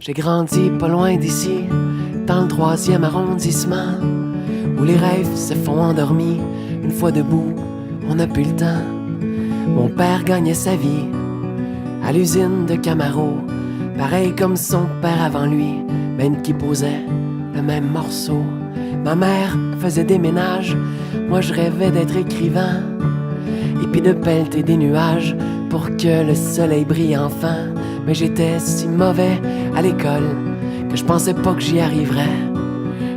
J'ai grandi pas loin d'ici, dans le 3e arrondissement, où les rêves se font endormis. Une fois debout, on n'a plus le temps. Mon père gagnait sa vie à l'usine de Camaro, pareil comme son père avant lui, même qui posait le même morceau. Ma mère faisait des ménages, moi je rêvais d'être écrivain, et puis de pelleter des nuages pour que le soleil brille enfin. Mais j'étais si mauvais à l'école que je pensais pas que j'y arriverais.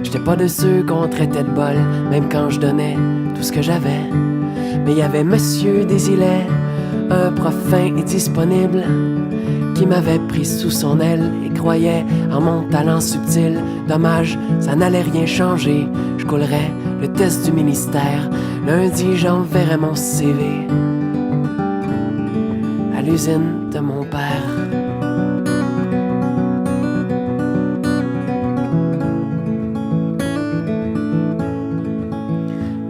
J'étais pas de ceux qu'on traitait de bol, même quand je donnais tout ce que j'avais. Mais il y avait Monsieur Desilets, un prof fin et disponible, qui m'avait pris sous son aile et croyait en mon talent subtil. Dommage, ça n'allait rien changer, je coulerais le test du ministère. Lundi, j'enverrais mon CV à l'usine de mon père.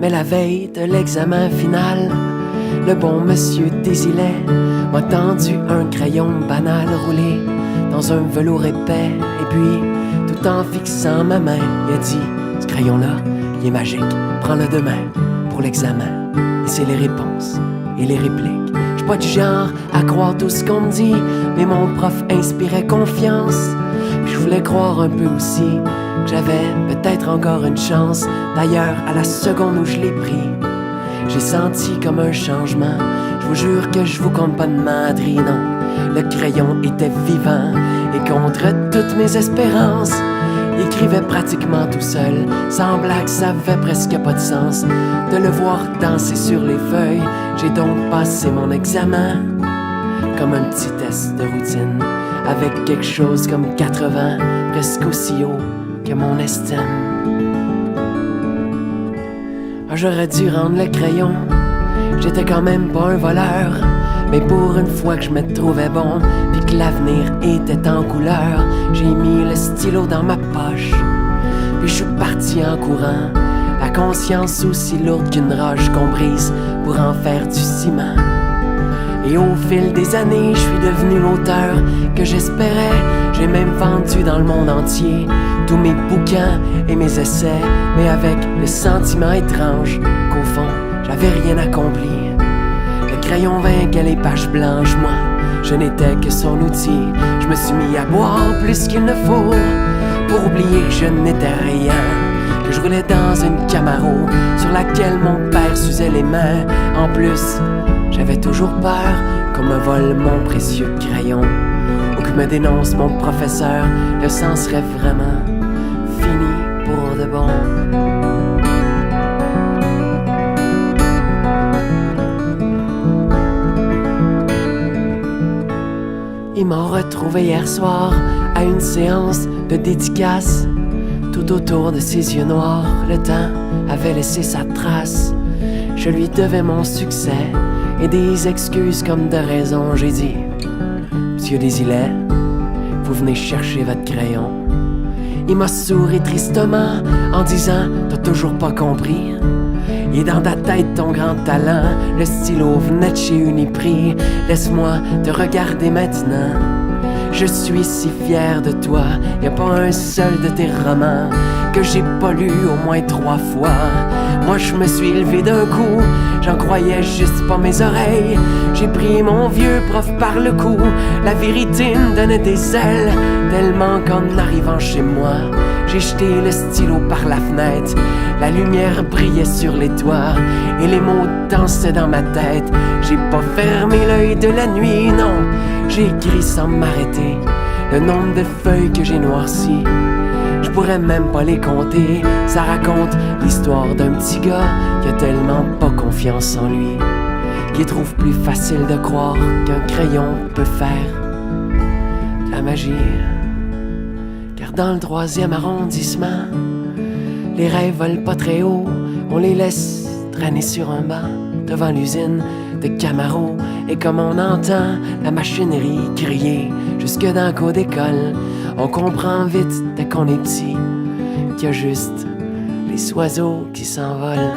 Mais la veille de l'examen final, le bon Monsieur Desilets m'a tendu un crayon banal roulé dans un velours épais. Et puis, tout en fixant ma main, il a dit: ce crayon-là, il est magique, prends-le demain pour l'examen. Et c'est les réponses et les répliques. J'suis pas du genre à croire tout ce qu'on me dit, mais mon prof inspirait confiance. Puis je voulais croire un peu aussi que j'avais peut-être encore une chance. D'ailleurs, à la seconde où je l'ai pris, j'ai senti comme un changement. Je vous jure que je vous compte pas de menterie, non. Le crayon était vivant et contre toutes mes espérances, il écrivait pratiquement tout seul. Sans blague, ça avait presque pas de sens de le voir danser sur les feuilles. J'ai donc passé mon examen comme un petit test de routine, avec quelque chose comme 80, presque aussi haut que mon estime. J'aurais dû rendre le crayon, j'étais quand même pas un voleur, mais pour une fois que je me trouvais bon, puis que l'avenir était en couleur, j'ai mis le stylo dans ma poche, puis je suis parti en courant, la conscience aussi lourde qu'une roche qu'on brise pour en faire du ciment. Et au fil des années, je suis devenu l'auteur que j'espérais. J'ai même vendu dans le monde entier tous mes bouquins et mes essais, mais avec le sentiment étrange qu'au fond, j'avais rien accompli. Le crayon vainquait les pages blanches, moi, je n'étais que son outil. Je me suis mis à boire plus qu'il ne faut pour oublier que je n'étais rien, que je roulais dans une Camaro sur laquelle mon père s'usait les mains. En plus, j'avais toujours peur qu'on me vole mon précieux crayon, ou que me dénonce mon professeur. Le sang serait vraiment fini pour de bon. Ils m'ont retrouvé hier soir à une séance de dédicace. Tout autour de ses yeux noirs, le temps avait laissé sa trace. Je lui devais mon succès et des excuses comme de raison. J'ai dit: Monsieur Desilets, vous venez chercher votre crayon. Il m'a souri tristement en disant: t'as toujours pas compris. Il est dans ta tête ton grand talent. Le stylo venait de chez Uniprix. Laisse-moi te regarder maintenant. Je suis si fier de toi. Y a pas un seul de tes romans que j'ai pas lu au moins 3 fois. Moi je me suis levé d'un coup, j'en croyais juste pas mes oreilles. J'ai pris mon vieux prof par le cou, la vérité me donnait des ailes. Tellement qu'en arrivant chez moi, j'ai jeté le stylo par la fenêtre. La lumière brillait sur les toits et les mots dansaient dans ma tête. J'ai pas fermé l'œil de la nuit, non, j'ai écrit sans m'arrêter le nombre de feuilles que j'ai noircies. Je pourrais même pas les compter. Ça raconte l'histoire d'un petit gars qui a tellement pas confiance en lui, qu'il trouve plus facile de croire qu'un crayon peut faire de la magie. Car dans le 3e arrondissement, les rêves volent pas très haut, on les laisse traîner sur un banc devant l'usine de Camaro. Et comme on entend la machinerie crier jusque dans le cours d'école, on comprend vite dès qu'on est petit qu'il y a juste les oiseaux qui s'envolent.